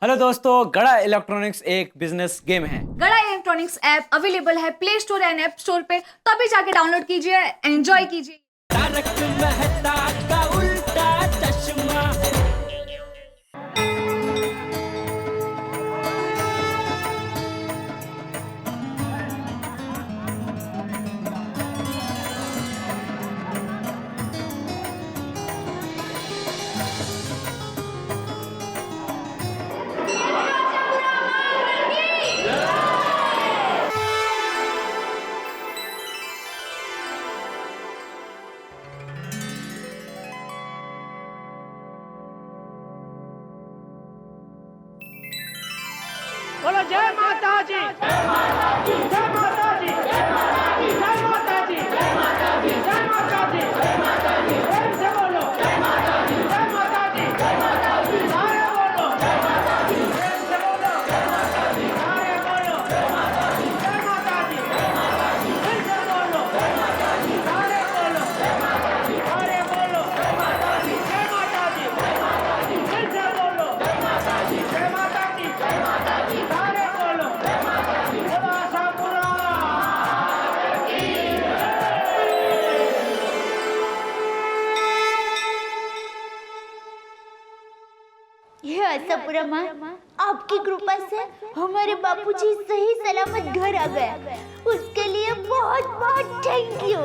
Hello दोस्तों, गड़ा electronics एक बिजनेस गेम है। गड़ा इलेक्ट्रॉनिक्स ऐप अवेलेबल है play store and app store पे, तो अभी जाके डाउनलोड कीजिए, एंजॉय कीजिए। तारक मेहता का उल्टा चश्मा। बोलो जय माता जी, जय माता जी, जय माता जी, जय माता जी, जय माता जी, जय माता जी, जय माता जी, जय माता जी, प्रेम से बोलो जय माता जी, जय माता जी, जय माता जी, सारे बोलो जय माता जी, प्रेम से बोलो जय माता जी, सारे बोलो जय माता जी, जय माता जी, जय माता जी, फिर से बोलो जय माता जी, सारे बोलो जय माता जी, सारे बोलो जय माता जी, जय माता जी, जय माता जी, फिर से बोलो जय माता जी, जय माता जी, जय माता जी, सारे बोलो जय माता जी, बोलो आशापुरा। ये आशापुरा माँ, आपकी कृपा से हमारे बापूजी सही सलामत घर आ गए। उसके लिए बहुत बहुत थैंक यू।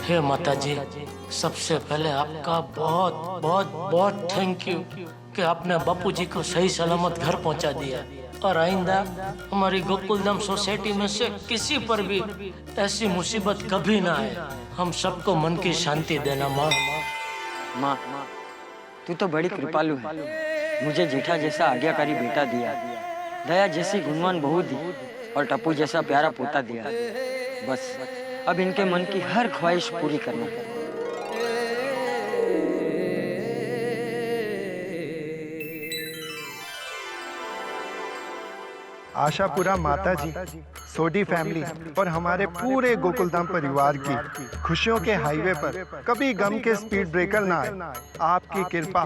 हे माता जी, सबसे पहले आपका बहुत बहुत बहुत थैंक यू कि आपने बापूजी को सही सलामत घर पहुंचा दिया। और आइंदा हमारी गोकुलधाम सोसाइटी में से किसी पर भी ऐसी मुसीबत कभी ना आए। हम सबको मन की शांति देना माँ। माँ, तू तो बड़ी कृपालु है। मुझे जेठा जैसा आज्ञाकारी बेटा दिया, दया जैसी गुणवान बहू दी और टप्पू जैसा प्यारा पोता दिया। बस अब इनके मन की हर ख्वाहिश पूरी करना है। आशापुरा माता जी, सोडी फैमिली और हमारे पूरे गोकुलधाम परिवार की खुशियों के हाईवे पर कभी गम के स्पीड ब्रेकर ना आए। आपकी कृपा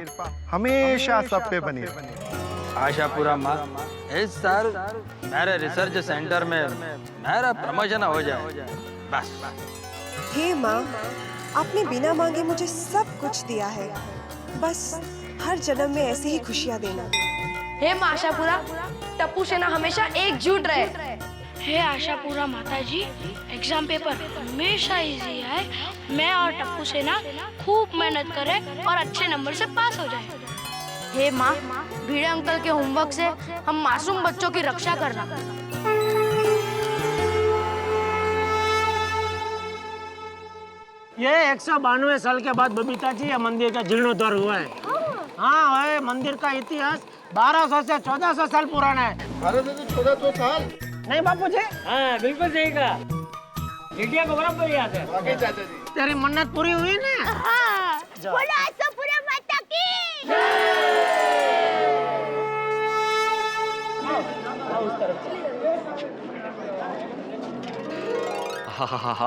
हमेशा सब पे बनी रहे। आशापुरा माँ, इस साल मेरे रिसर्च सेंटर में मेरा प्रमोशन हो जाए बस। हे माँ, आपने बिना मांगे मुझे सब कुछ दिया है। बस हर जन्म में ऐसे ही खुशियाँ देना। हे माँ आशापुरा, टप्पू सेना हमेशा एकजुट रहे। हे आशापुरा माता जी, एग्जाम पेपर हमेशा इजी है। मैं और टप्पू सेना खूब मेहनत करें और अच्छे नंबर से पास हो जाए। हे माँ, भिड़े अंकल के होमवर्क से हम मासूम बच्चों की रक्षा करना। ये 192 साल के बाद बबीता जी, ये मंदिर का जीर्णोद्धार हुआ है। हाँ, ये मंदिर का इतिहास 1200 से 1400 साल पुराना है। 1200 से 1400 साल? नहीं बापू जी? हाँ, बिल्कुल सही कहा। इंडिया को बराबर याद है। वाकई चाचा जी। तेरी मन्नत पूरी हुई ना? हाँ, बोलो आशापुरा माता की।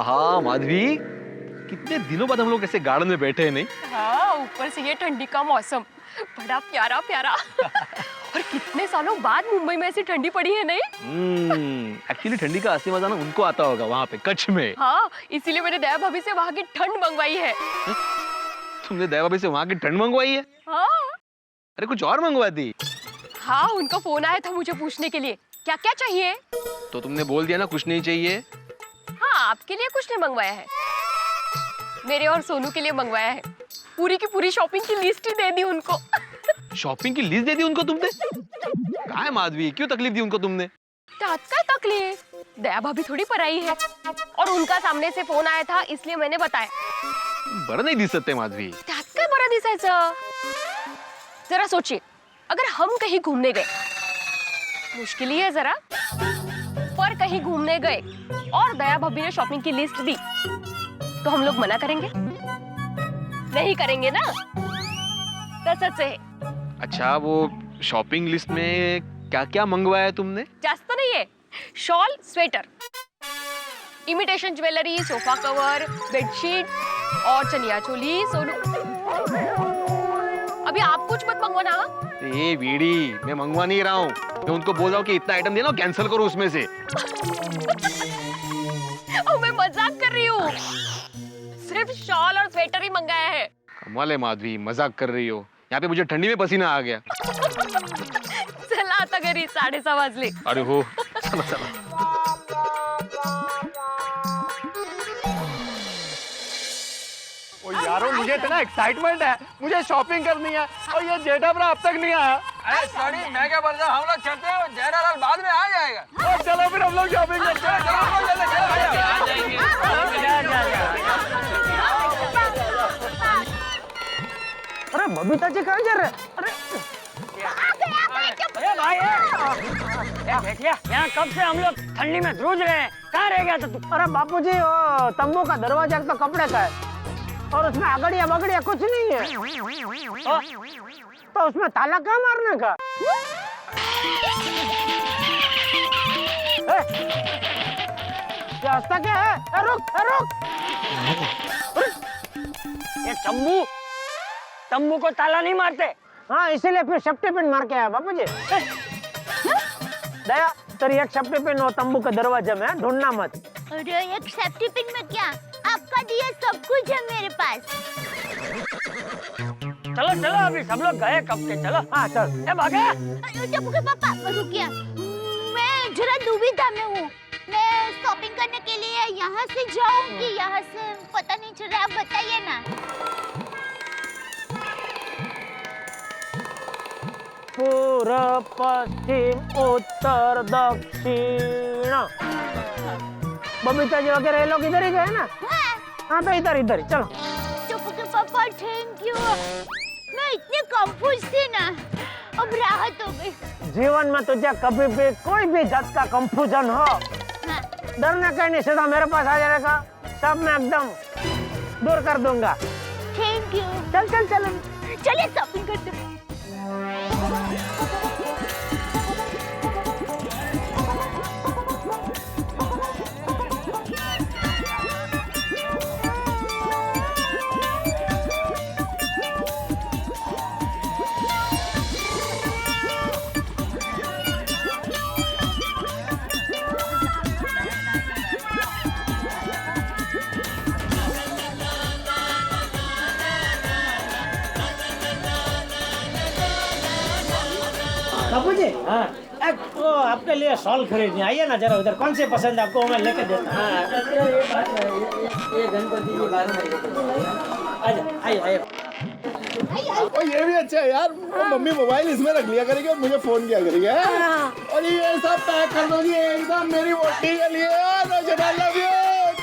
हाँ माधवी, कितने दिनों बाद हम लोग ऐसे गार्डन में बैठे हैं नहीं? हाँ, ऊपर से ये ठंडी का मौसम बड़ा प्यारा प्यारा। और कितने सालों बाद मुंबई में ऐसी ठंडी पड़ी है नहीं? एक्चुअली ठंडी का असली मजा ना उनको आता होगा वहाँ पे कच्छ में। हाँ, इसीलिए मैंने दया भाभी से वहाँ की ठंड मंगवाई है। तुमने दया भाभी से वहाँ की ठंड मंगवाई है? हाँ। अरे कुछ और मंगवा दी? हाँ, उनका फोन आया था मुझे पूछने के लिए क्या क्या चाहिए। तो तुमने बोल दिया ना कुछ नहीं चाहिए। हाँ, आपके लिए कुछ नहीं मंगवाया है, मेरे और सोनू के लिए मंगवाया है। पूरी की पूरी शॉपिंग की लिस्ट ही दे दी उनको। शॉपिंग की लिस्ट दे दी उनको तुमने? क्या है माधवी, क्यों तकलीफ दी उनको तुमने? का तकलीफ, दया भाभी थोड़ी पराई है। और उनका सामने से फोन आया था इसलिए मैंने बताया। बरं नाही दिसत है माधवी। त्यात काय बरं दिसायचं? जरा सोचिए, अगर हम कहीं घूमने गए, मुश्किल ही है जरा, पर कहीं घूमने गए और दया भाभी ने शॉपिंग की लिस्ट दी, तो हम लोग मना करेंगे? नहीं करेंगे ना? तसंच है। अच्छा, वो शॉपिंग लिस्ट में क्या क्या मंगवाया तुमने? जास्त नहीं है, shawl, sweater, imitation jewellery, sofa cover, bedsheet और चनिया चोली। सोनू, अभी आप कुछ मत मंगवाना। ए बीड़ी, मैं मंगवा नहीं रहा हूँ, मैं उनको बोल रहा हूँ कि इतना आइटम देना, कैंसिल करो उसमें से। ओ, मैं मजाक कर रही हूँ, सिर्फ शॉल और स्वेटर ही मंगाया है। कमाल है माधवी, मजाक कर रही हो। यहाँ पे मुझे ठंडी में पसीना आ गया। चला आता घरी, 6:30 वाजले। अरे हो, चलो चलो। ओ यारो, मुझे इतना एक्साइटमेंट है, मुझे शॉपिंग करनी है और ये जेठा भरा अब तक नहीं आया। अरे सॉरी, मैं क्या बोल रहा हूँ, हम लोग चलते हैं, जेठालाल बाद में आ जाएगा। और चलो फिर हम लोग शॉपिंग करते हैं। अरे बबीता जी कहाँ जा रहे? अरे भाई, यहाँ कब से हम लोग ठंडी में जूझ रहे हैं, कहाँ रह गया था तू? अरे बापूजी, वो तंबू का दरवाजा तो कपड़े का है और उसमें अगड़िया बगड़िया कुछ नहीं है, तो उसमें ताला कहाँ मारने का? रास्ता क्या है? रुक रुक, ये तंबू को ताला नहीं मारते। हाँ, इसीलिए फिर सेफ्टी पिन मार के आया बापूजी। दया, तेरी एक सेफ्टी पिन हो तंबू के दरवाजे में, ढूंढना मत। अरे एक सेफ्टी पिन में क्या, आपका दिया सब कुछ है मेरे पास। चलो चलो, अभी सब लोग गए कब के, चलो। हाँ चल, ए भागे। टप्पू के पापा रुकिए, मैं जरा दुविधा में हूँ, मैं शॉपिंग करने के लिए यहाँ से जाऊँ कि यहाँ से, पता नहीं चल रहा, आप बताइए ना। पूर्व पश्चिम उत्तर दक्षिण। बबीता जी वगैरह ये लोग इधर ही गए ना? हाँ तो इधर इधर चलो। टप्पू के पापा थैंक यू, मैं इतनी कंफ्यूज थी ना, अब राहत हो गई। जीवन में तुझे कभी भी कोई भी जात का कंफ्यूजन हो, डरना कहीं नहीं, सीधा मेरे पास आ जाएगा, सब मैं एकदम दूर कर दूंगा। Thank you. चल चल चल, चलिए शॉपिंग करते हैं। बापू जी, हाँ, वो आपके लिए शॉल खरीदनी, आइए ना जरा उधर, कौन से पसंद आपको मैं लेके देता हूँ। ये गणपति जी बाद में, आइए आइए। और ये भी अच्छा है यार, मम्मी मोबाइल इसमें रख लिया करेगी और मुझे फोन किया करेगी। और ये सब पैक कर दो जी एकदम मेरी वोटी के लिए।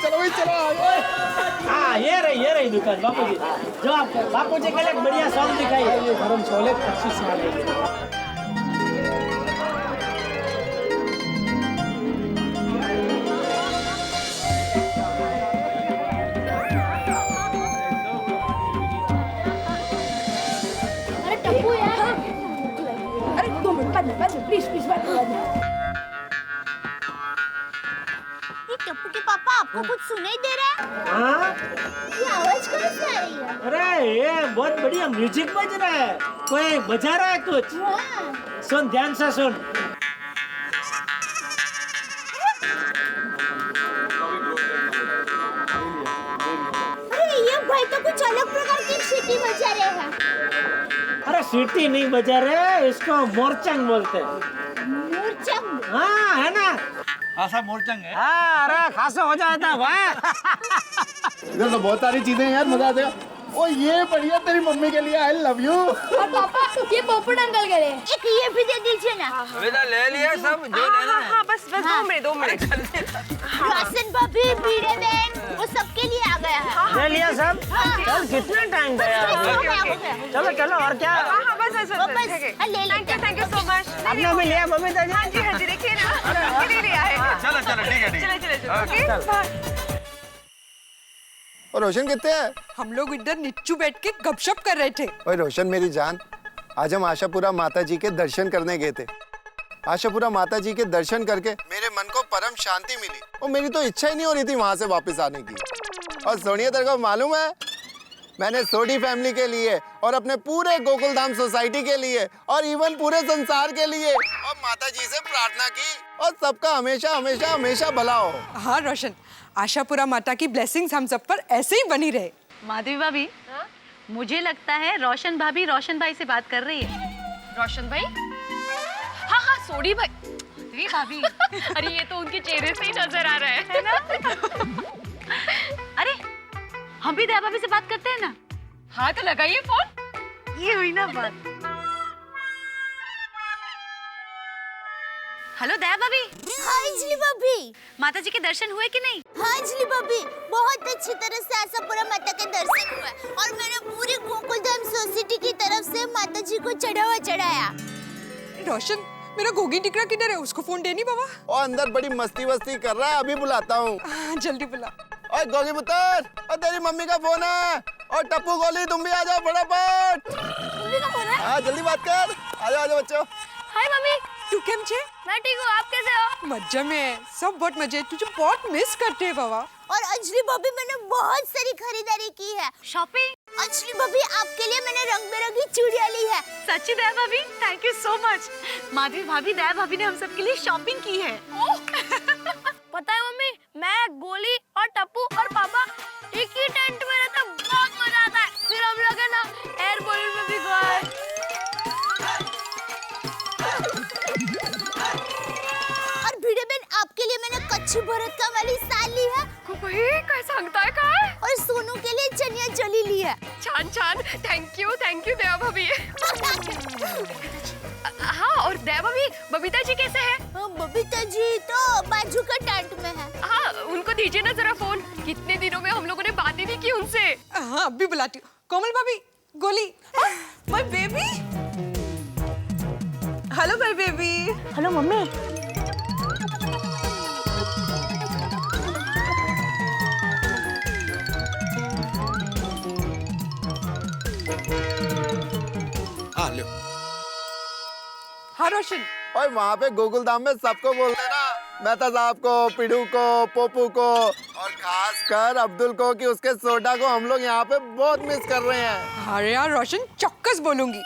चलो भाई चलो। हाँ, ये रही दुकान बापू जी, जो आप बापू जी के लिए बढ़िया शॉल दिखाई है, ये गरम छोले 25 वाले। प्लीज बात करो। ये टप्पू के पापा आपको कुछ सुनाई दे रहा है? हाँ? ये आवाज कहाँ से आ रही है? अरे ये बहुत बढ़िया म्यूजिक बज रहा है, कोई बजा रहा है कुछ। सुन, ध्यान से सुन। अरे ये भाई तो कुछ अलग प्रकार की सीटी बजा रहे हैं। अरे सीटी नहीं बजा रहे, इसको मोरचंग बोलते हैं। मोरचंग? हाँ, है ना? खासा मोरचंग है। हाँ, अरे खासा हो जाता है भाई। इधर तो बहुत सारी चीजें यार, मजा आएगा। ओ ये बढ़िया तेरी मम्मी के लिए, आई लव यू। और पापा ये पोपट अंकल के लिए एक ये भी दे दीजिए ना। बेटा ले लिया सब जो लेना है। हाँ, बस 2 मिनट। राशन भाभी, बीड़े बहन, वो सबके लिए आ गया है। ले लिया सब? चल, कितना टाइम गया? चलो चलो, और क्या? हाँ, बस ले लेते। Thank you so much. आपने भी लिया बबीता जी? हाँ जी, देखिए ना, आपके लिए लिया है। चलो ठीक है। चलो। और रोशन कितने हैं? हम लोग इधर नीचू बैठ के गपशप कर रहे थे। ओए रोशन मेरी जान, आज हम आशापुरा माता जी के दर्शन करने गए थे। आशापुरा माता जी के दर्शन करके मेरे मन को परम शांति मिली और मेरी तो इच्छा ही नहीं हो रही थी वहां से वापस आने की। और सोनिया तेरे को मालूम है, मैंने सोडी फैमिली के लिए और अपने पूरे गोकुलधाम सोसाइटी के लिए और इवन पूरे संसार के लिए और माता जी से प्रार्थना की और सबका हमेशा हमेशा हमेशा भला हो। हाँ रोशन, आशापुरा माता की ब्लेसिंग्स हम सब पर ऐसे ही बनी रहे। माधवी भाभी, मुझे लगता है रोशन भाभी रोशन भाई से बात कर रही है। रोशन भाई? हाँ हाँ, सोडी भाई। माधवी भाभी। अरे ये तो उनके चेहरे से ही नजर आ रहा है ना? अरे हम भी दया भाभी से बात करते हैं ना। हाँ तो लगाइए फोन। ये हुई ना बात। हेलो दया भाभी। हाँ अंजलि भाभी। माता जी के दर्शन हुए कि नहीं? हाँ अंजलि भाभी, बहुत अच्छी तरह से आशापुरा माता के दर्शन हुए और मैंने पूरी गोकुलधाम सोसाइटी की तरफ से माता जी को चढ़ावा चढ़ाया। रोशन, मेरा गोगी टिकरा किधर है? उसको फोन देनी बाबा। और अंदर बड़ी मस्ती वस्ती कर रहा है, अभी बुलाता हूँ। जल्दी बुला। और गोगी पुत्र, और तेरी मम्मी का फोन है। और टप्पू गोली, तुम भी आ जाओ फटाफट। मम्मी का फोन है? हाँ जल्दी बात कर। आ जाओ बच्चों। हाय मम्मी। तू केम छे? मैं ठीक हूँ, आप कैसे हो? मजा में, सब बहुत मजे। तुझे बहुत मिस करते हैं बाबा। और अंजलि भाभी, मैंने बहुत सारी खरीदारी की है। शॉपिंग? अंजलि भाभी, आपके लिए मैंने रंग बिरंगी चूड़ियां ली है। सच्ची दया भाभी, thank you so much. Madhavi भाभी, दया भाभी ने हम सब के लिए शॉपिंग की है। पता है मम्मी, मैं गोली और टप्पू और पापा एक ही टेंट में रहते, बहुत मजा आता है। फिर हम लोग है ना एयर बलून में भी गए। और भिड़े बहन, आपके लिए मैंने कच्ची भरत का वाली साल ली है। कैसा अंगता है का है? और सोनू के लिए चनिया चोली ली है। छान छान, थैंक यू दया भाभी। हाँ, और दया भाभी, बबीता जी कैसे हैं? बबीता जी तो बाजू का टेंट में है। हाँ, उनको दीजिए ना जरा फोन। कितने दिनों में हम लोगों ने बात ही नहीं की उनसे। हाँ, अभी बुलाती हूँ। कोमल भाभी, गोली। My baby. Hello my baby. Hello mummy. हाँ रोशन। और वहाँ पे गोकुलधाम में सबको बोल देना, मेहता साहब को, पिडू को, पोपू को और खासकर अब्दुल को कि उसके सोडा को हम लोग यहाँ पे बहुत मिस कर रहे हैं। अरे यार रोशन, चौक्कस बोलूंगी।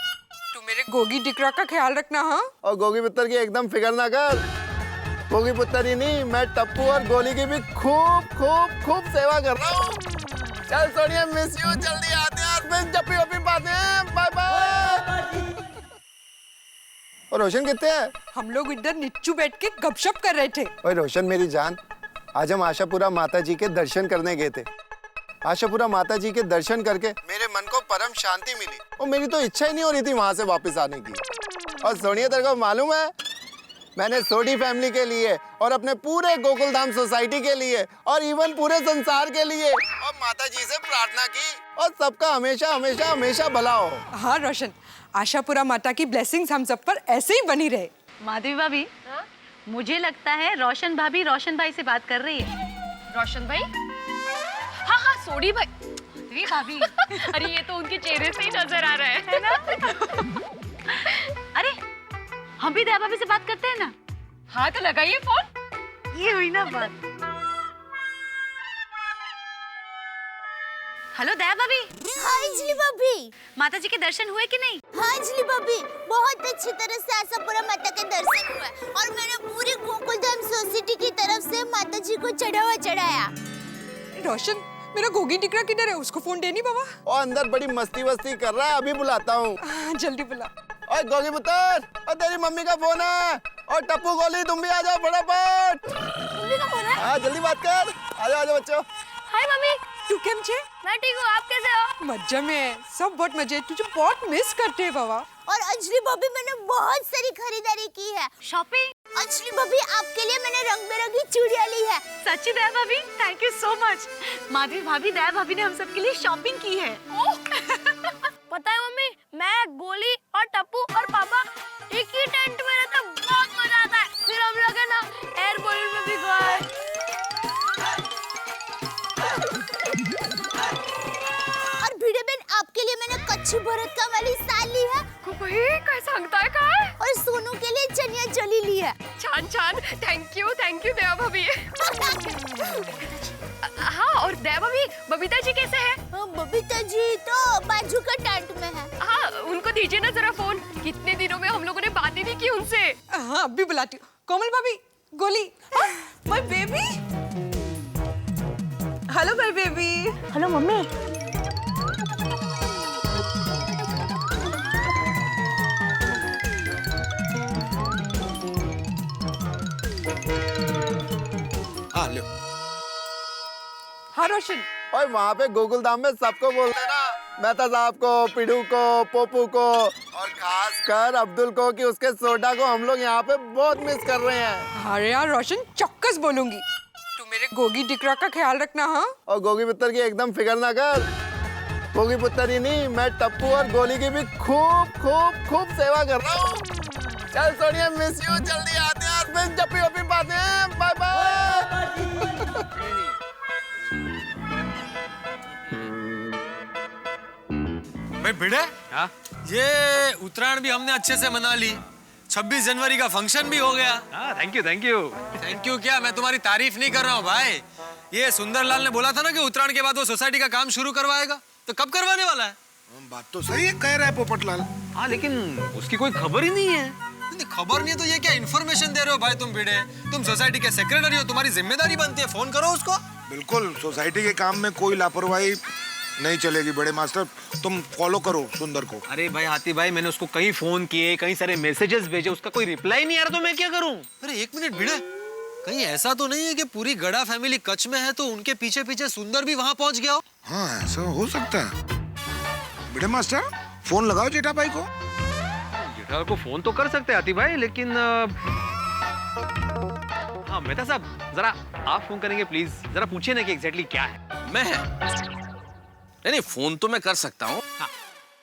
तू मेरे गोगी टिकरा का ख्याल रखना। हाँ, और गोगी पुत्र की एकदम फिक्र ना कर। गोगी पुत्र ही नहीं, मैं टप्पू और गोली की भी खूब खूब खूब सेवा कर रहा हूँ। चल सोनिया, मिस यू। जल्दी आते हैं, फिर जप्पी वप्पी पाते हैं। Bye bye. और रोशन कितने हैं? हम लोग इधर नीचू बैठ के गपशप कर रहे थे। ओए रोशन मेरी जान, आज हम आशापुरा माता जी के दर्शन करने गए थे। आशापुरा माता जी के दर्शन करके मेरे मन को परम शांति मिली और मेरी तो इच्छा ही नहीं हो रही थी वहां से वापस आने की। और सोनिया, तेरे को मालूम है, मैंने सोडी फैमिली के लिए और अपने पूरे गोकुलधाम सोसाइटी के लिए और इवन पूरे संसार के लिए और माता जी से प्रार्थना की और सबका हमेशा हमेशा हमेशा भला हो। हाँ रोशन, आशापुरा माता की ब्लेसिंग्स हम सब पर ऐसे ही बनी रहे। माधवी भाभी, मुझे लगता है रोशन भाभी रोशन भाई से बात कर रही है। रोशन भाई? हाँ हाँ, सोडी भाई। माधवी भाभी। अरे ये तो उनके चेहरे से ही नजर आ रहा है ना? अरे हम भी दया भाभी से बात करते हैं ना। हाँ तो लगाइए फोन। ये हुई ना बात। हेलो दया भाभी। हाँ अंजलि भाभी। माता जी के दर्शन हुए कि नहीं? हाँ अंजलि भाभी, बहुत अच्छी तरह से आशापुरा माता के दर्शन हुए और मैंने पूरी गोकुलधाम सोसाइटी की तरफ से माता जी को चढ़ावा चढ़ाया। रोशन, मेरा गोगी टिकरा किधर है? उसको फोन देनी बाबा। और अंदर बड़ी मस्ती वस्ती कर रहा है, अभी बुलाता हूँ। जल्दी बुला। और गोगी पुत्र, और तेरी मम्मी का फोन है। और टप्पू गोली, तुम भी आ जाओ फटाफट। मम्मी का फोन है? हाँ जल्दी बात कर। आ जाओ बच्चों। हाय मम्मी। तू केम छे? मैं ठीक हूँ, आप कैसे हो? मजा में, सब बहुत मजे। तुझे बहुत मिस करते हैं बाबा। और अंजलि भाभी, मैंने बहुत सारी खरीदारी की है। शॉपिंग? अंजलि भाभी, आपके लिए मैंने रंग बिरंगी चूड़ियां ली है। सच्ची दया भाभी, thank you so much. Madhavi भाभी, दया भाभी ने हम सब के लिए शॉपिंग की है। पता है मम्मी, मैं गोली और टप्पू और पापा एक ही टेंट में रहते, बहुत मजा आता है। फिर हम लोग है ना एयर बलून में भी गए। और भिड़े बहन, आपके लिए मैंने कच्ची भरत का वाली साल ली है। कैसा अंगता है का है? और सोनू के लिए चनिया चोली ली है। छान छान, थैंक यू दया भाभी। हाँ, और दया भाभी, बबीता जी कैसे हैं? बबीता जी तो बाजू का टेंट में है। हाँ, उनको दीजिए ना जरा फोन। कितने दिनों में हम लोगों ने बातें नहीं की उनसे। हाँ, अभी बुलाती हूँ। कोमल भाभी, गोली। My baby. Hello my baby. Hello mummy. हाँ लो। हाँ रोशन। और वहाँ पे गोकुलधाम में सबको बोल देना, मेहता साहब को, पिडू को, पोपू को और खासकर अब्दुल को कि उसके सोडा को हम लोग यहाँ पे बहुत मिस कर रहे हैं। अरे यार रोशन, चौक्कस बोलूंगी। तू मेरे गोगी डिकरा का ख्याल रखना। हाँ, और गोगी पुत्र की एकदम फिक्र ना कर। गोगी पुत्र ही नहीं, मैं टप्पू और गोली की भी खूब खूब खूब सेवा कर रहा हूँ। चल सोनिया, मिस यू। जल्दी आते हैं और फिर जप्पी वप्पी पाते हैं। Bye bye. भाई भिड़े, ये उत्तरायण भी हमने अच्छे से मना ली। 26 जनवरी का फंक्शन भी हो गया। Thank you thank you. Thank you क्या, मैं तुम्हारी तारीफ नहीं कर रहा हूँ भाई। ये सुंदरलाल ने बोला था ना कि उत्तरायण के बाद वो सोसाइटी का काम शुरू करवाएगा, तो कब करवाने वाला है? बात तो सही है, कह रहा है पोपटलाल। हाँ, लेकिन उसकी कोई खबर ही नहीं है। खबर नहीं है तो ये क्या इन्फॉर्मेशन दे रहे हो भाई तुम भिड़े? तुम सोसाइटी के सेक्रेटरी हो, तुम्हारी जिम्मेदारी बनती है, फोन करो उसको। बिल्कुल, सोसाइटी के काम में कोई लापरवाही नहीं चलेगी बड़े मास्टर। तुम फॉलो करो सुंदर को। अरे भाई हाथी भाई, मैंने उसको कई फोन किए, कई सारे मैसेजेस भेजे, उसका कोई रिप्लाई नहीं आ रहा, तो मैं क्या करूं? अरे एक मिनट भिड़े, कहीं ऐसा तो नहीं है कि पूरी गड़ा फैमिली कच्छ में है तो उनके पीछे पीछे सुंदर भी वहां पहुंच गया हो? हाँ, ऐसा हो सकता है। बड़े मास्टर, फोन लगाओ जेठा भाई को। जेठा को फोन तो कर सकते हैं हाथी भाई, लेकिन हाँ मेहता साहब, जरा आप फोन करेंगे प्लीज? जरा पूछिए ना कि एग्जैक्टली क्या है। मैं नहीं, फोन तो मैं कर सकता हूँ। हाँ।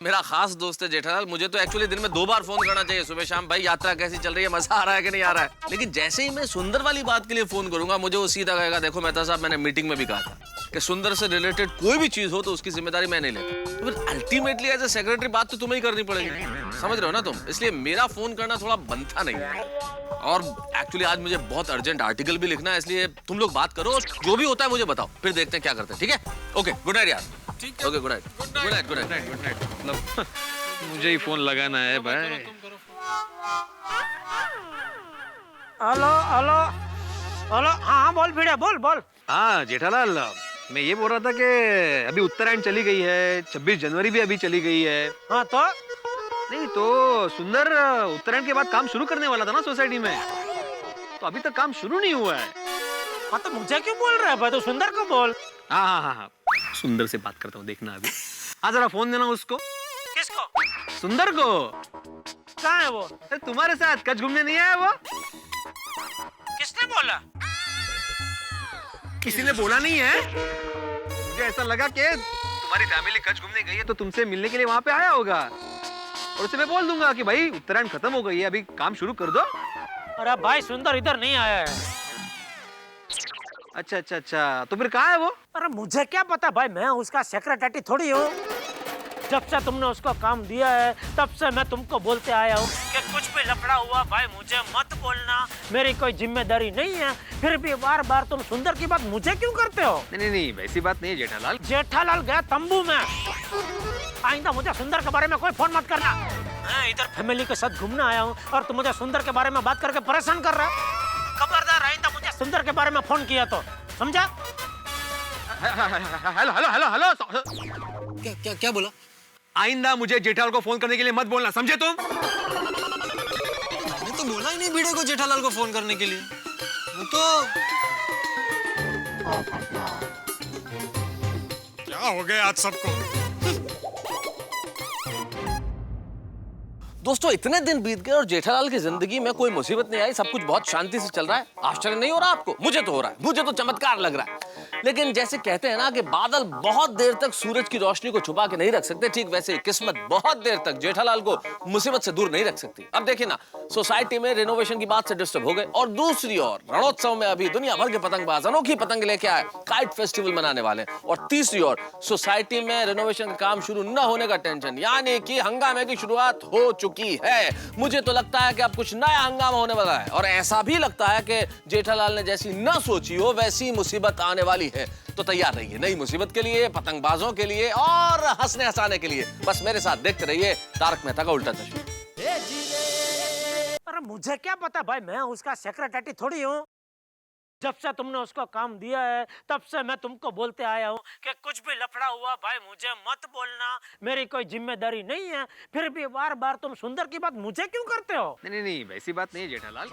मेरा खास दोस्त है जेठालाल, मुझे तो एक्चुअली दिन में 2 बार फोन करना चाहिए, सुबह शाम। भाई यात्रा कैसी चल रही है, मजा आ रहा है कि नहीं आ रहा है? लेकिन जैसे ही मैं सुंदर वाली बात के लिए फोन करूंगा, मुझे वो सीधा कहेगा, देखो मेहता साहब, मैंने मीटिंग में भी कहा था कि सुंदर से रिलेटेड कोई भी चीज हो तो उसकी जिम्मेदारी मैं नहीं लेता। तो फिर अल्टीमेटली एज ए सेक्रेटरी बात तो तुम्हें ही करनी पड़ेगी, समझ रहे हो ना तुम? इसलिए मेरा फोन करना थोड़ा बनता नहीं है। और एक्चुअली आज मुझे बहुत अर्जेंट आर्टिकल भी लिखना है, इसलिए तुम लोग बात करो, जो भी होता है मुझे बताओ, फिर देखते हैं क्या करते हैं। ठीक है? ओके, गुड नाइट यार। Okay, good night. Good night. Good night. Good night. मतलब मुझे ही फोन लगाना है भाई। Hello hello hello. हाँ बोल भिड़े, बोल बोल। हाँ जेठालाल, मैं ये बोल रहा था कि अभी उत्तरायण चली गई है, 26 जनवरी भी अभी चली गई है। हाँ तो नहीं तो सुंदर उत्तरायण के बाद काम शुरू करने वाला था ना सोसाइटी में, तो अभी तक काम शुरू नहीं हुआ है। हाँ तो मुझे क्यों बोल रहा है भाई? तो सुंदर को बोल। हाँ हाँ हाँ हाँ, सुंदर से बात करता हूँ, देखना अभी। हाँ जरा फोन देना उसको। किसको? सुंदर को। कहाँ है वो? अरे तुम्हारे साथ कच्छ घूमने नहीं आया वो? किसने बोला? किसी ने बोला नहीं है। मुझे ऐसा लगा कि तुम्हारी फैमिली कच्छ घूमने गई है तो तुमसे मिलने के लिए वहां पे आया होगा, और उसे मैं बोल दूंगा कि भाई उत्तरायण खत्म हो गई है, अभी काम शुरू कर दो। अरे भाई सुंदर इधर नहीं आया है। अच्छा अच्छा अच्छा, तो फिर कहाँ है वो? अरे मुझे क्या पता भाई, मैं उसका सेक्रेटरी थोड़ी हूँ। जब से तुमने उसको काम दिया है तब से मैं तुमको बोलते आया हूँ कि कुछ भी लफड़ा हुआ भाई मुझे मत बोलना, मेरी कोई जिम्मेदारी नहीं है। फिर भी बार बार तुम सुंदर की बात मुझे क्यों करते हो? नहीं नहीं, वैसी बात नहीं है जेठालाल। जेठालाल गया तंबू में। आइंदा मुझे सुंदर के बारे में कोई फोन मत करना। मैं इधर फैमिली के साथ घूमने आया हूँ और तुम मुझे सुंदर के बारे में बात करके परेशान कर रहा है। खबरदार आइंदा मुझे सुंदर के बारे में फोन किया तो, समझा? Hello hello hello hello. क्या क्या क्या बोला? आइंदा मुझे जेठालाल को फोन करने के लिए मत बोलना, समझे तुम? मैंने तो बोला ही नहीं भिड़े को जेठालाल को फोन करने के लिए। वो तो क्या हो गया आज सबको? दोस्तों, इतने दिन बीत गए और जेठालाल की जिंदगी में कोई मुसीबत नहीं आई, सब कुछ बहुत शांति से चल रहा है। आश्चर्य नहीं हो रहा आपको? मुझे तो हो रहा है, मुझे तो चमत्कार लग रहा है। लेकिन जैसे कहते हैं ना कि बादल बहुत देर तक सूरज की रोशनी को छुपा के नहीं रख सकते, ठीक वैसे ही किस्मत बहुत देर तक जेठालाल को मुसीबत से दूर नहीं रख सकती। अब देखिए ना, सोसाइटी में रिनोवेशन की बात से डिस्टर्ब हो गए, और दूसरी ओर रणोत्सव में अभी दुनिया भर के पतंगबाज अनोखी पतंग लेके आए, काइट फेस्टिवल मनाने वाले, और तीसरी ओर सोसाइटी में रिनोवेशन का काम शुरू न होने का टेंशन, यानी कि हंगामे की शुरुआत हो चुकी की है। मुझे तो लगता है कि अब कुछ नया हंगामा होने वाला है, और ऐसा भी लगता है कि जेठालाल ने जैसी न सोची हो वैसी मुसीबत आने वाली है। तो तैयार रहिए नई मुसीबत के लिए, पतंगबाजों के लिए और हंसने हंसाने के लिए। बस मेरे साथ देखते रहिए तारक मेहता का उल्टा चश्मा। अरे मुझे क्या पता भाई, मैं उसका सेक्रेटरी थोड़ी हूँ। जब से तुमने उसको काम दिया है तब से मैं तुमको बोलते आया हूँ कि कुछ भी लफड़ा हुआ भाई मुझे मत बोलना, मेरी कोई जिम्मेदारी नहीं है। फिर भी बार बार तुम सुंदर की बात मुझे क्यों करते हो? नहीं नहीं नहीं, वैसी बात नहीं है जेठालाल।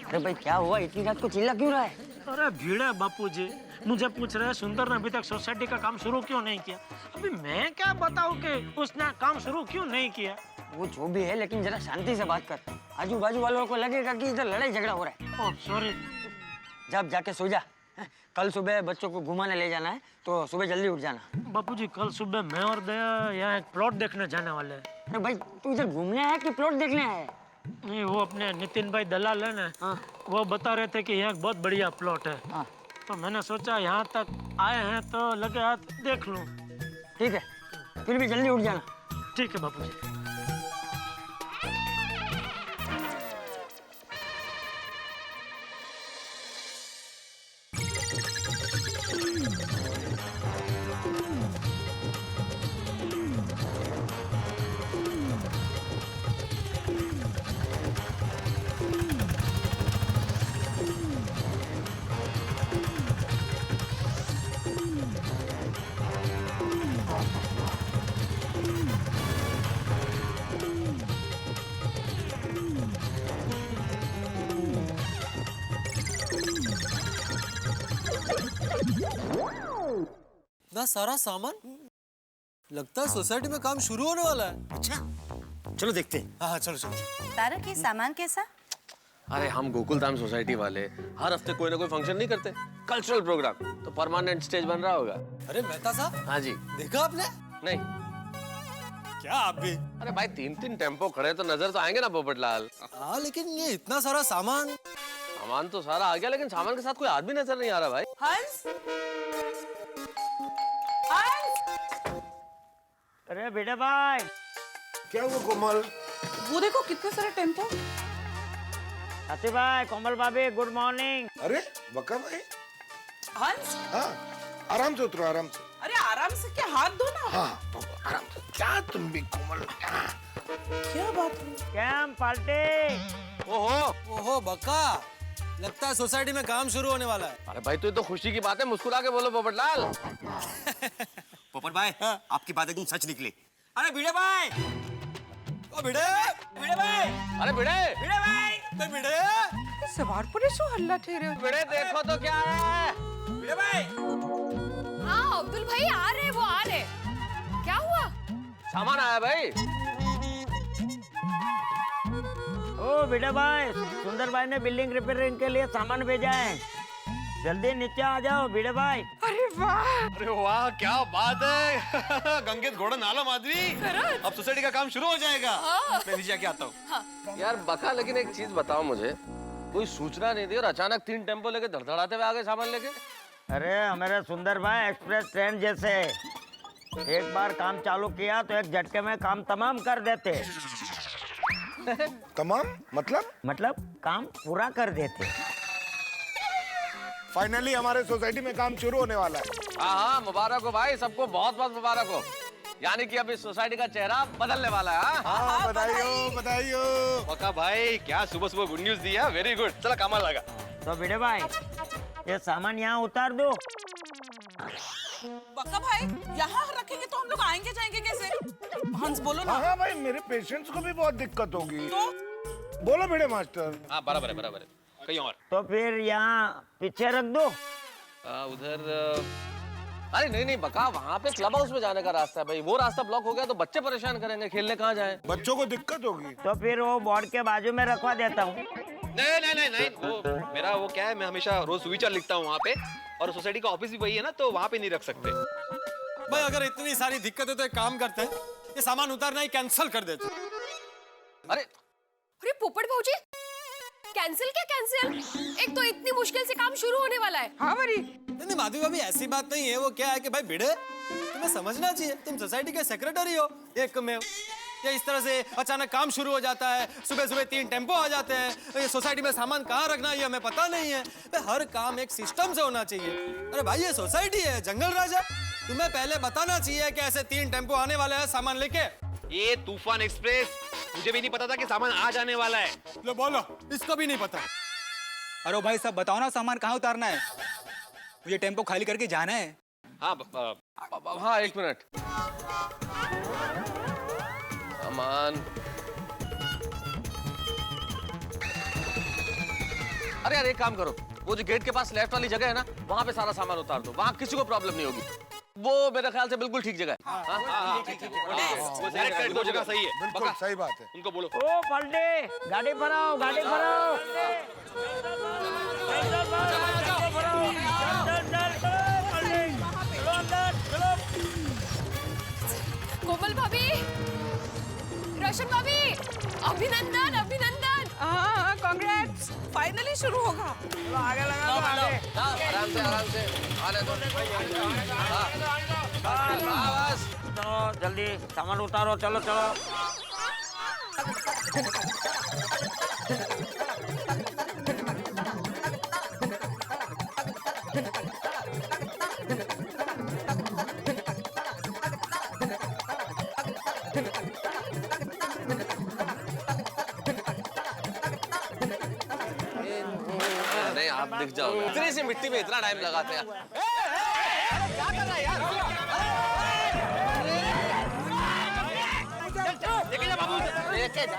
अरे भाई क्या हुआ, इतनी रात को चिल्ला क्यों रहा है? अरे भीड़े बापूजी मुझे पूछ रहे हैं सुंदर ने अभी तक सोसाइटी का काम शुरू क्यों नहीं किया। अभी मैं क्या बताऊं कि उसने काम शुरू क्यों नहीं किया। वो जो भी है, लेकिन जरा शांति से बात कर। आजू बाजू वालों को लगेगा कि इधर लड़ाई झगड़ा हो रहा है। Oh sorry. जब जाके सो जा, कल सुबह बच्चों को घुमाने ले जाना है तो सुबह जल्दी उठ जाना। बापूजी कल सुबह मैं और दया यहाँ एक प्लॉट देखने जाने वाले हैं। अरे भाई तू इधर घूमने आया कि प्लॉट देखने आया है? नहीं, वो अपने नितिन भाई दलाल है ना, वो बता रहे थे कि यहाँ एक बहुत बढ़िया प्लॉट है। तो मैंने सोचा यहाँ तक आए हैं तो लगे हाथ देख लूं। ठीक है, फिर भी जल्दी उठ जाना। ठीक है बापूजी। ना सारा सामान लगता है सोसाइटी में काम शुरू होने वाला है। अच्छा चलो देखते हैं। हाँ चलो चलो। तारक ये सामान कैसा? अरे हम गोकुलधाम सोसाइटी वाले हर हफ्ते कोई ना कोई फंक्शन नहीं करते, कल्चरल प्रोग्राम, तो परमानेंट स्टेज बन रहा होगा। अरे मेहता साहब। हाँ जी। देखा आपने? नहीं। क्या आप भी? अरे भाई 3-3 टेम्पो खड़े तो नजर तो आएंगे ना पोपटलाल। हाँ लेकिन ये इतना सारा सामान तो सारा आ गया, लेकिन सामान के साथ कोई आदमी नजर नहीं आ रहा भाई। हंस, अरे बेटे भाई। क्या हुआ कोमल? वो देखो कितने सारे टेम्पो। हाथी भाई, कोमल भाभी, गुड मॉर्निंग। अरे बका भाई। हंस, हाँ आराम से उतरो, आराम से। अरे आराम से क्या, हाथ धो ना। हाँ आराम से। क्या तुम भी कोमल? क्या बात है? कैम पार्टी। ओहो बक्का, लगता है सोसाइटी में काम शुरू होने वाला है। अरे भाई तो ये तो खुशी की बात है, मुस्कुरा के बोलो पोपटलाल। पोपट भाई आपकी बात एकदम सच निकली। अरे भिड़े भाई, ओ भिड़े, भिड़े भाई, अरे भिड़े, भिड़े भाई, तो भिड़े सवार पर शो हल्ला ठहरे। भिड़े देखो तो क्या है। भिड़े भाई। हाँ अब्दुल भाई आ रहे, वो आ रहे। क्या हुआ? सामान आया भाई। ओ बेटा भाई, सुंदर भाई ने बिल्डिंग रिपेयरिंग के लिए सामान भेजा है, जल्दी नीचे आ जाओ भिड़े भाई। अरे वाह, अरे वाह क्या बात है। गंगेत घोड़ा नाला माधवी, अब सोसाइटी का काम शुरू हो जाएगा। मैं नीचे आके आता हूँ। यार बका, लेकिन एक चीज बताओ मुझे, कोई सूचना नहीं दी और अचानक 3 टेम्पो लेके धड़धड़ाते हुए आ गए सामान लेके। अरे हमारे सुंदर भाई एक्सप्रेस ट्रेन जैसे, एक बार काम चालू किया तो एक झटके में काम तमाम कर देते। तमाम मतलब काम पूरा कर देते। फाइनली हमारे सोसाइटी में काम शुरू होने वाला है। हाँ मुबारक हो भाई, सबको बहुत बहुत मुबारक हो। यानी कि अब इस सोसाइटी का चेहरा बदलने वाला है। हाँ बधाई हो, बधाई हो। बका भाई क्या सुबह सुबह गुड न्यूज दिया, वेरी गुड। चला काम लगा। तो भिड़े भाई ये सामान यहाँ उतार दो। बक्का भाई यहाँ रखेंगे तो हम लोग आएंगे जाएंगे कैसे? हंस बोलो ना। हाँ भाई मेरे पेशेंट्स को भी बहुत दिक्कत होगी। तो बोलो भिड़े मास्टर। हाँ बराबर है, बराबर है। कहीं और तो फिर यहाँ पीछे रख दो। उधर अरे नहीं बका, वहाँ पे क्लब हाउस में जाने का रास्ता है भाई, वो रास्ता ब्लॉक हो गया तो बच्चे परेशान करेंगे, खेलने कहाँ जाएं? बच्चों को दिक्कत होगी। तो फिर वो बोर्ड के बाजू में रखवा देता हूँ। नहीं, वो मेरा वो क्या है, मैं हमेशा रोज सुविचार लिखता हूँ वहाँ पे, और सोसाइटी का ऑफिस भी वही है ना, तो वहाँ पे नहीं रख सकते। भाई अगर इतनी सारी दिक्कत है तो एक काम करते हैं, ये सामान उतारना ही कैंसिल कर देते। अरे पोपट भाऊजी, कैंसिल क्या कैंसिल? एक तो इतनी मुश्किल से काम शुरू होने वाला है। हाँ बरी। नहीं माधवी भाभी ऐसी बात नहीं है, वो क्या है कि भाई भिड़े तुम तुम्हें समझना चाहिए, तुम सोसाइटी के सेक्रेटरी हो एक में। या इस तरह से अचानक काम शुरू हो जाता है, सुबह सुबह 3 टेम्पो आ जाते हैं, ये सोसाइटी में सामान कहाँ रखना है हमें पता नहीं है। हर काम एक सिस्टम से होना चाहिए। अरे भाई ये सोसाइटी है, जंगल राजा, तुम्हें पहले बताना चाहिए कि ऐसे 3 टेम्पो आने वाले हैं सामान लेके। ये तूफान एक्सप्रेस, मुझे भी नहीं पता था कि सामान आ जाने वाला है। लो बोलो, इसको भी नहीं पता। अरे भाई सब बताओ ना, सामान कहाँ उतारना है? मुझे टेम्पो खाली करके जाना है। हाँ 1 मिनट। सामान, अरे यार एक काम करो, वो जो गेट के पास लेफ्ट वाली जगह है ना, वहां पे सारा सामान उतार दो, वहां किसी को प्रॉब्लम नहीं होगी। वो मेरे ख्याल से बिल्कुल ठीक जगह है। वो सेलेक्टेड वो जगह सही है। बिल्कुल सही बात है। उनको बोलो। ओ पलटे, गाड़ी भराओ, गाड़ी भराओ। कोमल भाभी, रोशन भाभी, अभिनंदन अभिनंदन। हाँ कांग्रेट्स, फाइनली शुरू होगा। आगे लगा दो, आगे। आराम से आने दो। बस चलो जल्दी सामान उतारो, चलो चलो। नहीं आप दिख जाओगे, इतनी सी मिट्टी में इतना टाइम लगाते हैं। क्या कर रहा है यार? लेके जा बाबू, लेके जा।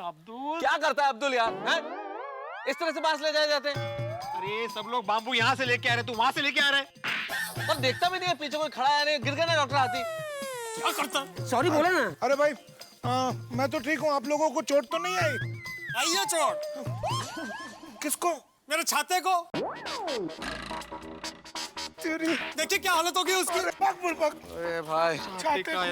अब्दुल क्या करता है अब्दुल यार, हैं? इस तरह से बांस ले जाए जाते हैं। अरे सब लोग बाम्बू यहाँ से लेके आ रहे, तू वहाँ से लेके आ रहा है। और देखता भी नहीं है पीछे कोई खड़ा है, नहीं गिर गया ना डॉक्टर हाथी। क्या करता? सॉरी बोले ना। अरे भाई मैं तो ठीक हूँ, आप लोगों को चोट तो नहीं आई? आई है चोट। किसको? मेरे छाते को। देखिए क्या हालत हो गई उसकी। अरे भाई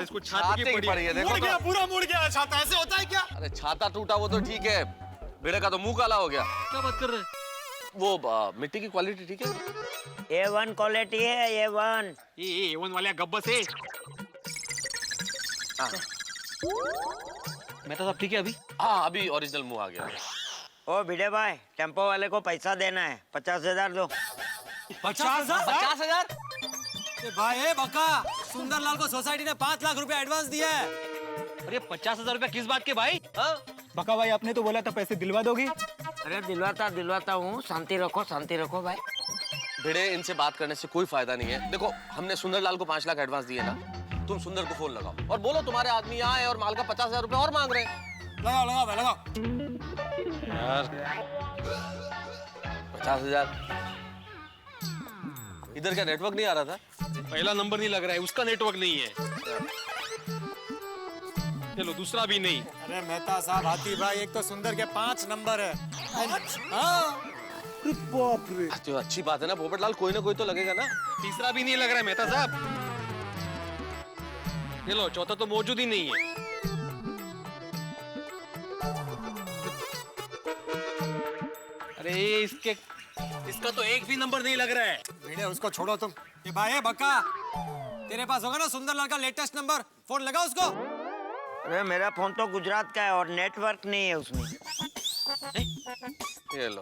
इसको छाती की पड़ी है। मुड़ गया, पूरा मुड़ गया छाता। ऐसे होता है क्या? अरे छाता टूटा वो तो ठीक है, बेड़े का तो मुंह काला हो गया। क्या बात कर रहे हैं? वो मिट्टी की क्वालिटी ठीक है? A1 क्वालिटी है, A1। ये A1 वाले गब्बस है। मैं तो सब ठीक है अभी। हाँ अभी ओरिजिनल मुंह आ गया। ओ भिड़े भाई, टेम्पो वाले को पैसा देना है, 50,000 दो। 50,000? 50,000? भाई ए बका, सुंदरलाल को सोसाइटी ने 5 लाख रुपए एडवांस दिया है। अरे 50,000 रुपया किस बात के भाई? बका भाई आपने तो बोला था पैसे दिलवा दोगे। अरे दिलवाता हूँ, शांति रखो भाई। भिड़े इनसे बात करने से कोई फायदा नहीं है। देखो हमने सुंदरलाल को 5 लाख एडवांस दिए ना, तुम सुंदर को फोन लगाओ और बोलो तुम्हारे आदमी यहाँ है और माल का 50,000 रुपए और मांग रहे हैं। लगाओ भाई लगाओ। यार 50,000 इधर क्या नेटवर्क नहीं आ रहा था? पहला नंबर नहीं लग रहा है, उसका नेटवर्क नहीं है। चलो दूसरा भी नहीं। अरे मेहता साहब, हाथी भाई, एक तो सुंदर के 5 नंबर है। हाँ बाप रे। तो अच्छी बात है ना पोपटलाल, कोई ना कोई तो लगेगा ना। तीसरा भी नहीं लग रहा है मेहता साहब। चलो चौथा तो मौजूद ही नहीं है। अरे इसका तो एक भी नंबर नहीं लग रहा है। भिड़े उसको छोड़ो तुम। ये भाई है बक्का, तेरे पास होगा ना सुंदरलाल का लेटेस्ट नंबर, फोन लगा उसको। अरे मेरा फोन तो गुजरात का है और नेटवर्क नहीं है उसमें। ये लो।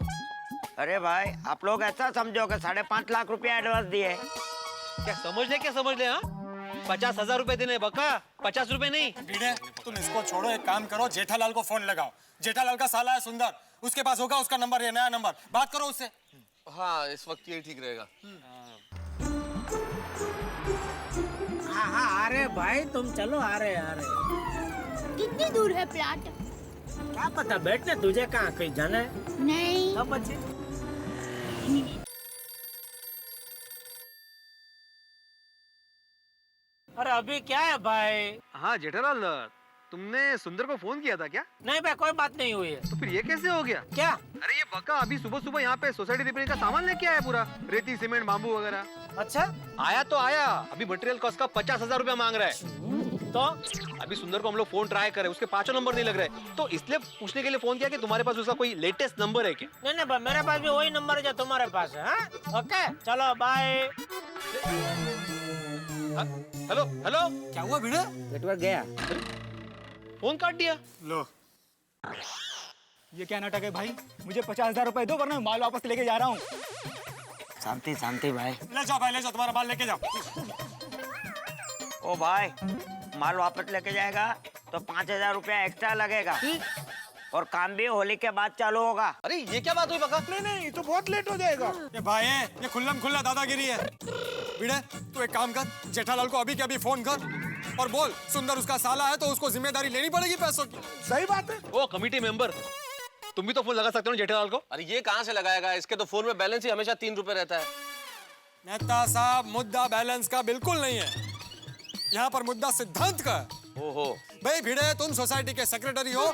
अरे भाई आप लोग ऐसा समझो कि 5.5 लाख रुपया एडवांस दिए। क्या समझ ले हाँ? 50,000 रुपए देने बक्का, 50 रुपए नहीं। भिड़े तुम इसको छोड़ो, एक काम करो, जेठालाल को फोन लगाओ। जेठालाल का साला है सुंदर, उसके पास होगा उसका नंबर, ये नया नंबर, बात करो उससे। हाँ इस वक्त ये ठीक रहेगा। हाँ हाँ अरे भाई तुम चलो आ रहे कितनी दूर है प्लाट? क्या पता बैठने तुझे कहाँ कहीं जाना है? नहीं। अब बच्चे अरे अभी क्या है भाई? हाँ जेठालाल, तुमने सुंदर को फोन किया था क्या? नहीं भाई कोई बात नहीं हुई है। तो फिर ये कैसे हो गया? क्या? अरे ये बका अभी सुबह सुबह यहाँ पे सोसाइटी रिपेयरिंग का सामान लेके आया, पूरा रेती सीमेंट बाम्बू वगैरह। अच्छा आया तो आया, अभी मटेरियल कॉस्ट का 50,000 रुपया मांग रहा है। तो अभी सुंदर को हम लोग फोन ट्राई कर रहे हैं, उसके 5 नंबर नहीं लग रहे, तो इसलिए पूछने के लिए फोन किया कि तुम्हारे पास उसका कोई लेटेस्ट नंबर है क्या? नहीं भाई मेरे पास भी वही नंबर है जो तुम्हारे पास है। हाँ? ओके चलो बाय। हेलो हेलो, क्या हुआ भिड़े? नेटवर्क गया, फोन काट दिया। लो ये क्या नाटक है भाई? मुझे 50,000 रुपए दो वरना मैं माल वापस लेके जा रहा हूँ। शांति शांति भाई। ले जाओ भाई, ले जाओ, तुम्हारा माल लेके जाओ। ओ भाई, माल वापस लेके जाएगा तो 5,000 रुपया एक्स्ट्रा लगेगा और काम भी होली के बाद चालू होगा। अरे ये क्या बात हुई बका? नहीं तो बहुत लेट हो जाएगा। ये भाई ये खुल्लम खुल्ला दादागिरी है। भिड़े तू एक काम कर, जेठालाल को अभी के अभी फोन कर और बोल सुंदर उसका साला है तो उसको जिम्मेदारी लेनी पड़ेगी पैसों की। सही बात है। ओ कमिटी मेंबर, तुम भी तो फोन लगा सकते हो ना जेठालाल को। अरे ये कहाँ से लगाएगा? इसके तो फोन में बैलेंस ही हमेशा 3 रुपए रहता है। नेता साहब मुद्दा बैलेंस का बिल्कुल नहीं है, यहाँ पर मुद्दा सिद्धांत का है। ओहो भाई भिड़े तुम सोसाइटी के सेक्रेटरी हो,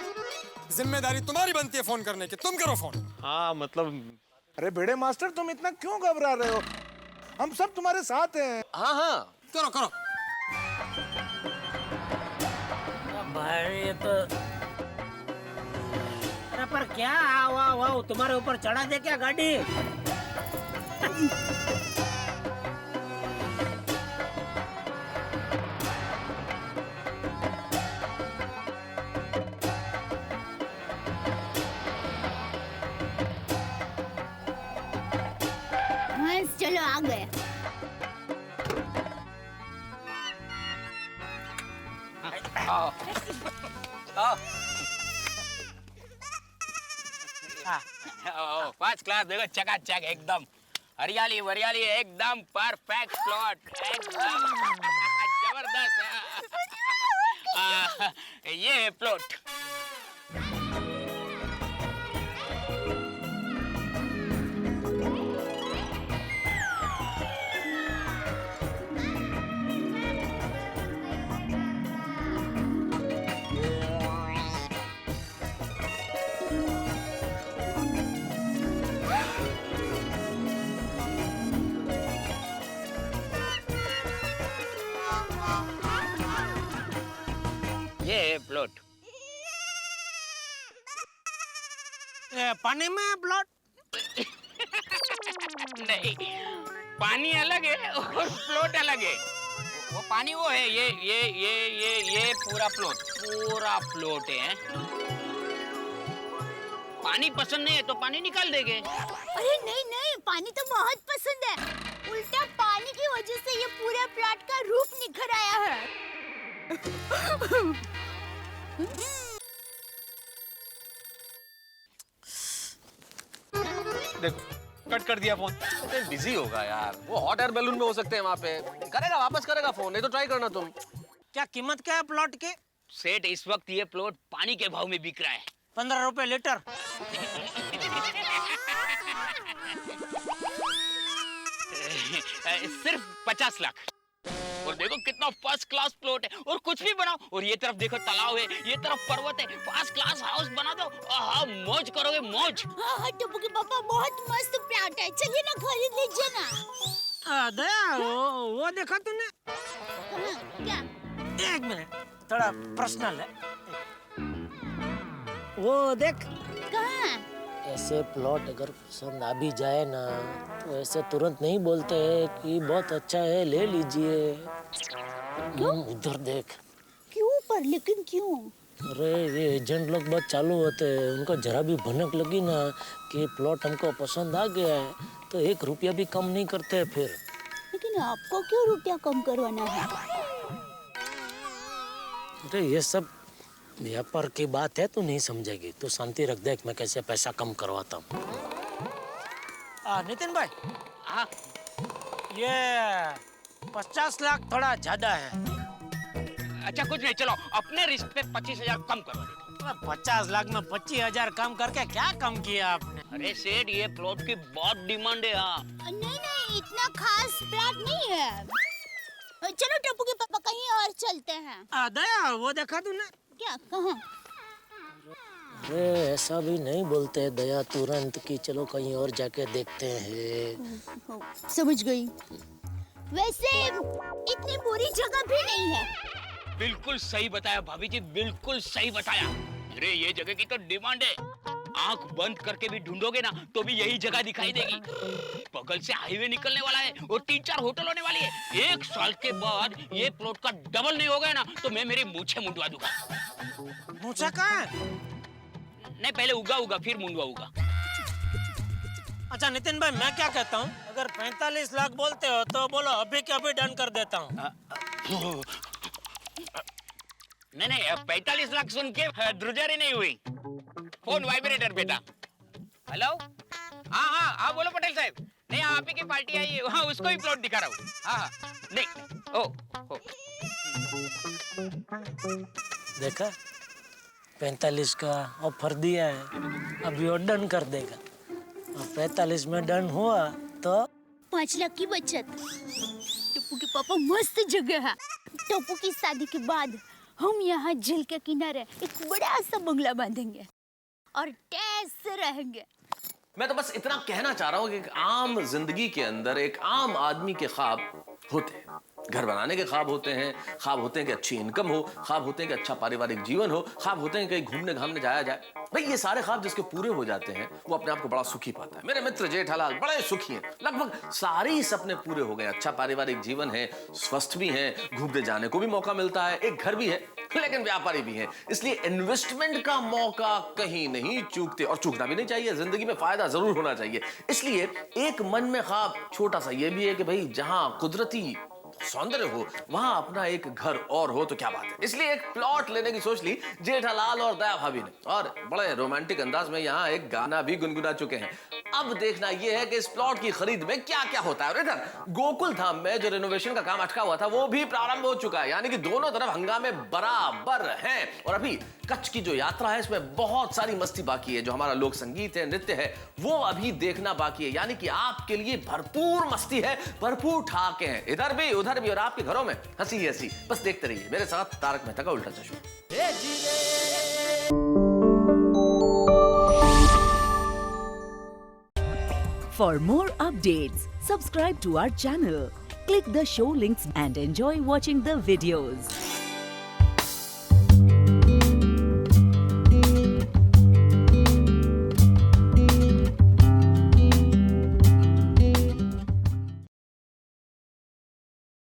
जिम्मेदारी तुम्हारी बनती है फोन करने की, तुम करो फोन। हाँ मतलब अरे भिड़े मास्टर तुम इतना क्यों घबरा रहे हो? हम सब तुम्हारे साथ हैं। हाँ हाँ करो करो। भाई ये तो अरे पर क्या वाह तुम्हारे ऊपर चढ़ा दे क्या गाड़ी? बस चलो आ गए। फर्स्ट क्लास, देखो चकाचक एकदम हरियाली वरियाली एकदम परफेक्ट प्लॉट एकदम जबरदस्त। ये है प्लॉट। ये है प्लॉट। पानी में प्लॉट? नहीं, पानी अलग है और प्लॉट अलग है। वो पानी वो है, ये पूरा प्लॉट है। पानी पसंद नहीं है तो पानी निकाल देंगे। अरे नहीं पानी तो बहुत पसंद है, उल्टा पानी की वजह से ये पूरे प्लॉट का रूप निखर आया है। देखो कट कर दिया फोन। बिजी होगा यार, वो हॉट एयर बैलून में हो सकते हैं वहाँ पे। करेगा, वापस करेगा फोन, नहीं तो ट्राई करना तुम। क्या कीमत क्या है प्लॉट की? सेठ इस वक्त ये प्लॉट पानी के भाव में बिक रहा है। 15 रुपए लीटर। सिर्फ 50 लाख। और देखो कितना फर्स्ट क्लास प्लॉट है, और कुछ भी बनाओ। और ये तरफ देखो तालाब है, ये तरफ पर्वत है, फर्स्ट क्लास हाउस बना दो। आहा, मौज करोगे मौज। हाँ टप्पू के पापा बहुत मस्त प्लॉट है, चलिए ना खरीद लीजिए ना। दया वो देखा तूने? क्या? एक मिनट, थोड़ा पर्सनल है। वो देख। कहाँ? ऐसे प्लॉट अगर पसंद आ भी जाए ना तो ऐसे तुरंत नहीं बोलते हैं कि बहुत अच्छा है ले लीजिए। उधर देख। क्यों पर, लेकिन क्यों? अरे ये एजेंट लोग बहुत चालू होते हैं, उनको जरा भी भनक लगी ना कि प्लॉट हमको पसंद आ गया है तो 1 रुपया भी कम नहीं करते फिर। लेकिन आपको क्यों रुपया कम करवाना है? अरे ये सब व्यापार की बात है, तू नहीं समझेगी। तू शांति रख, देख मैं कैसे पैसा कम करवाता हूँ। नितिन भाई, ये 50 लाख थोड़ा ज्यादा है। अच्छा कुछ नहीं, चलो अपने रिस्क पे 25,000 कम करवा देता हूँ। 50 लाख में 25,000 कम करके क्या कम किया आपने? अरे सेठ, ये प्लॉट की बहुत डिमांड है यहाँ। नहीं नहीं, इतना खास प्लॉट नहीं है। चलो टप्पू के पापा कहीं और चलते हैं। दया, वो दिखा दूं ना? क्या? कहाँ? अरे ऐसा भी नहीं बोलते दया तुरंत कि चलो कहीं और जाके देखते हैं। समझ गई। वैसे इतनी बुरी जगह भी नहीं है। बिल्कुल सही बताया भाभी जी, बिल्कुल सही बताया। अरे ये जगह की तो डिमांड है। आंख बंद करके भी ढूंढोगे ना तो भी यही जगह दिखाई देगी। बगल से हाईवे निकलने वाला है और 3-4 होटल होने वाली है। 1 साल के बाद ये प्लॉट का डबल नहीं हो गया ना तो मैं मेरी मूछें मुंडवा दूंगा। मूछा कहाँ है? नहीं, पहले उगा फिर मुंडवा उगा। अच्छा नितिन भाई, मैं क्या कहता हूँ, अगर 45 लाख बोलते हो तो बोलो, अभी के अभी डन कर देता हूँ। नहीं, 45 लाख सुन के द्रुजरी नहीं हुई। फोन वाइब्रेटर पे था। हेलो, हाँ बोलो पटेल साहब। नहीं, आप ही की पार्टी आई है, हाँ उसको ही प्लॉट दिखा रहा हूँ। हाँ नहीं, ओ देखा, 45 का ऑफर दिया है, अभी वो डन कर देगा। और 45 में डन हुआ तो 5 लाख की बचत। टप्पू के पापा मस्त जगह है। टप्पू की शादी के बाद हम यहाँ झील के किनारे एक बड़ा सा बंगला बांधेंगे और टैस से रहेंगे। मैं तो बस इतना कहना चाह रहा हूँ कि एक आम जिंदगी के अंदर एक आम आदमी के ख्वाब होते हैं। घर बनाने के ख्वाब होते हैं, ख्वाब होते हैं कि अच्छी इनकम हो, ख्वाब होते हैं कि अच्छा पारिवारिक जीवन हो, ख्वाब होते हैं कहीं घूमने घामने जाया जाए। भाई ये सारे ख्वाब जिसके पूरे हो जाते हैं वो अपने आप को बड़ा सुखी पाता है। मेरे मित्र जेठालाल बड़े सुखी हैं, लगभग सारे ही सपने पूरे हो गए। अच्छा पारिवारिक जीवन है, स्वस्थ भी हैं, घूमने जाने को भी मौका मिलता है, एक घर भी है, लेकिन व्यापारी भी है। इसलिए इन्वेस्टमेंट का मौका कहीं नहीं चूकते, और चूकना भी नहीं चाहिए। जिंदगी में फायदा जरूर होना चाहिए। इसलिए एक मन में ख्वाब छोटा सा ये भी है कि भाई जहां कुदरती सौंदर्य हो वहां अपना एक घर और हो तो क्या बात है। इसलिए एक प्लॉट लेने की सोच ली जेठालाल और दया भाभी ने, और बड़े रोमांटिक अंदाज में यहाँ एक गाना भी गुनगुना चुके हैं। अब देखना यह है कि इस प्लॉट की खरीद में क्या क्या होता है। और इधर गोकुल धाम में जो रेनोवेशन का काम अटका हुआ था वो भी प्रारंभ हो चुका है, यानी कि दोनों तरफ हंगामे बराबर हैं। और अभी कच्छ की जो यात्रा है इसमें बहुत सारी मस्ती बाकी है। जो हमारा लोक संगीत है, नृत्य है, वो अभी देखना बाकी है। यानी कि आपके लिए भरपूर मस्ती है, भरपूर ठाके हैं, इधर भी उधर भी, और आपके घरों में हंसी ही हंसी। बस देखते रहिए मेरे साथ तारक मेहता का उल्टा चश्मा। For more updates, subscribe to our channel, click the show links and enjoy watching the videos.